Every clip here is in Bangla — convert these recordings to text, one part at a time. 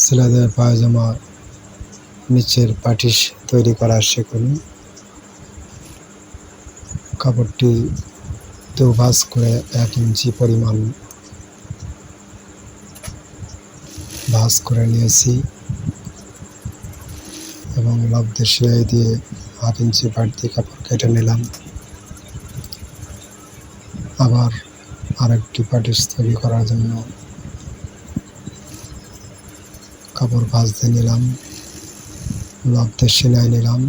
ছেলেদের পায়জামা নিচের পাটিশ তৈরি করা শিখুন। কাপড়টি ভাঁজ করে 1 ইঞ্চি পরিমাণ ভাঁজ করে নিয়েছি এবং লব্ধের সেলাই দিয়ে 1/2 ইঞ্চি বাড়তি কাপড় কেটে নিলাম। আবার আরেকটি পাটিশ তৈরি করার জন্য কাপড় ভাঁজ দিয়ে নিলাম, লব্ধের সেলাই নিলাম।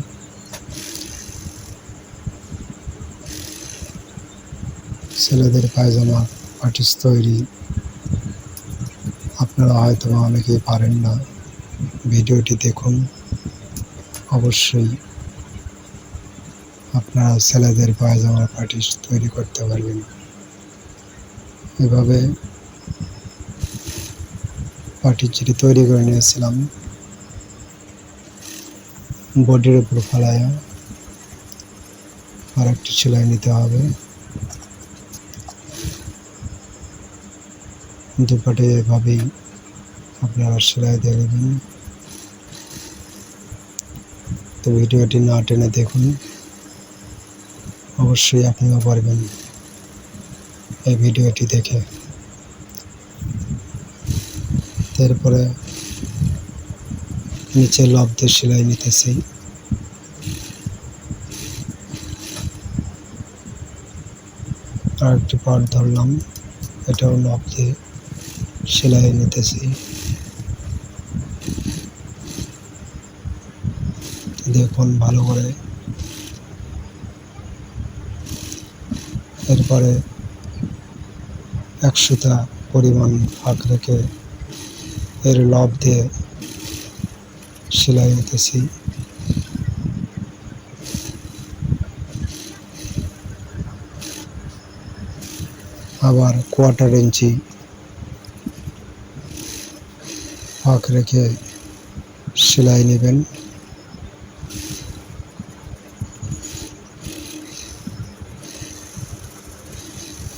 ছেলেদের পায়জামা পাটিশ তৈরি আপনারা হয়তো অনেকেই পারেন না। ভিডিওটি দেখুন, অবশ্যই আপনারা ছেলেদের পায়জামা পাটিশ তৈরি করতে পারবেন। এভাবে পাটিশটি তৈরি করে নিয়েছিলাম। বডির উপর ফেলাইয়া আর একটি সেলাই নিতে হবে। দুপাটে এভাবেই আপনারা সেলাই দিয়ে নেবেন। তো ভিডিওটি না টেনে দেখুন, অবশ্যই আপনিও পারবেন এই ভিডিওটি দেখে। তারপরে নিচে লব্ধের সেলাই নিতেছি। আর একটি পার্ট ধরলাম, এটাও লব্ধে সেলাই নিতেছি। দেখুন ভালো করে। এরপরে 1 সুতা পরিমাণ ফাঁক রেখে এর লব্ধে সেলাই নিতেছি। আবার 1/4 ইঞ্চি ফাঁক রেখে সেলাই নেবেন।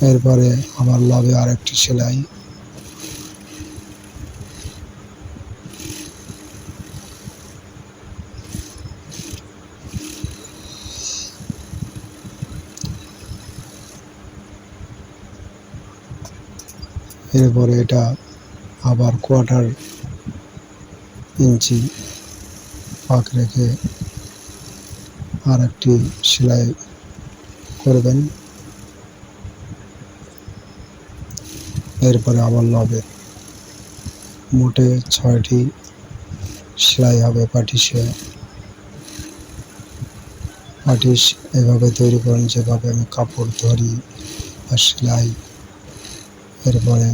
এরপরে আমার লবে আরেকটি সেলাই। এরপরে এটা আবার 1/4 ইঞ্চি ফাঁক রেখে আর একটি সেলাই করবেন। এরপরে আবার লবে মোটে 6টি সেলাই হবে পাটিশে। পাটিশ এভাবে তৈরি করেন যেভাবে আমি কাপড় ধরি আর সেলাই। এরপরে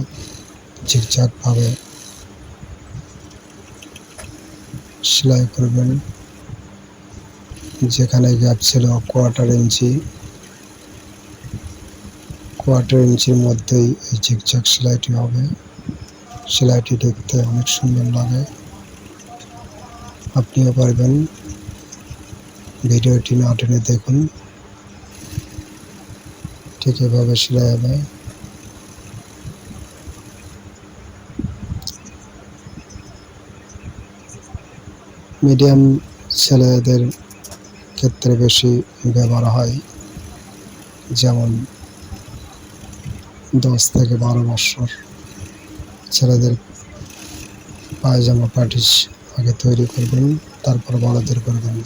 ঝিকঝাকভাবে সেলাই করবেন। যেখানে গ্যাপ ছিল 1/4 ইঞ্চি, 1/4 ইঞ্চির মধ্যেই এই ঝিকঝাক সেলাইটি হবে। সেলাইটি দেখতে অনেক সুন্দর লাগে, আপনিও পারবেন। ভিডিওটি না টেনে দেখুন, ঠিক এভাবে সেলাই হবে। মিডিয়াম ছেলেদের ক্ষেত্রে বেশি ব্যবহার হয়, যেমন 10 থেকে 12 বছর ছেলেদের পায়জামা পাটিশ আগে তৈরি করবেন, তারপর বড়দের করবেন।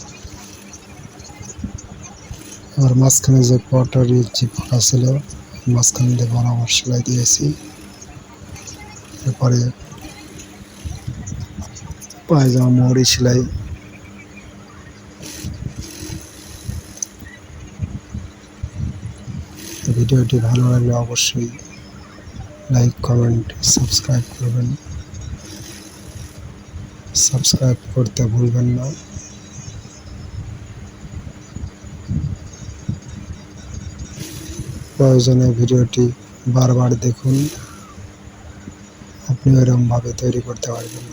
আর মাঝখানে যে 1/4 ইঞ্চি ফাঁকা ছিল, মাঝখানে দিয়ে বরাবর সেলাই দিয়েছি। এরপরে পায়জামা মোহরি সেলাই। ভিডিওটি ভালো লাগলে অবশ্যই লাইক, কমেন্ট, সাবস্ক্রাইব করবেন। সাবস্ক্রাইব করতে ভুলবেন না। প্রয়োজনে ভিডিওটি বারবার দেখুন, আপনি এরকমভাবে তৈরি করতে পারবেন।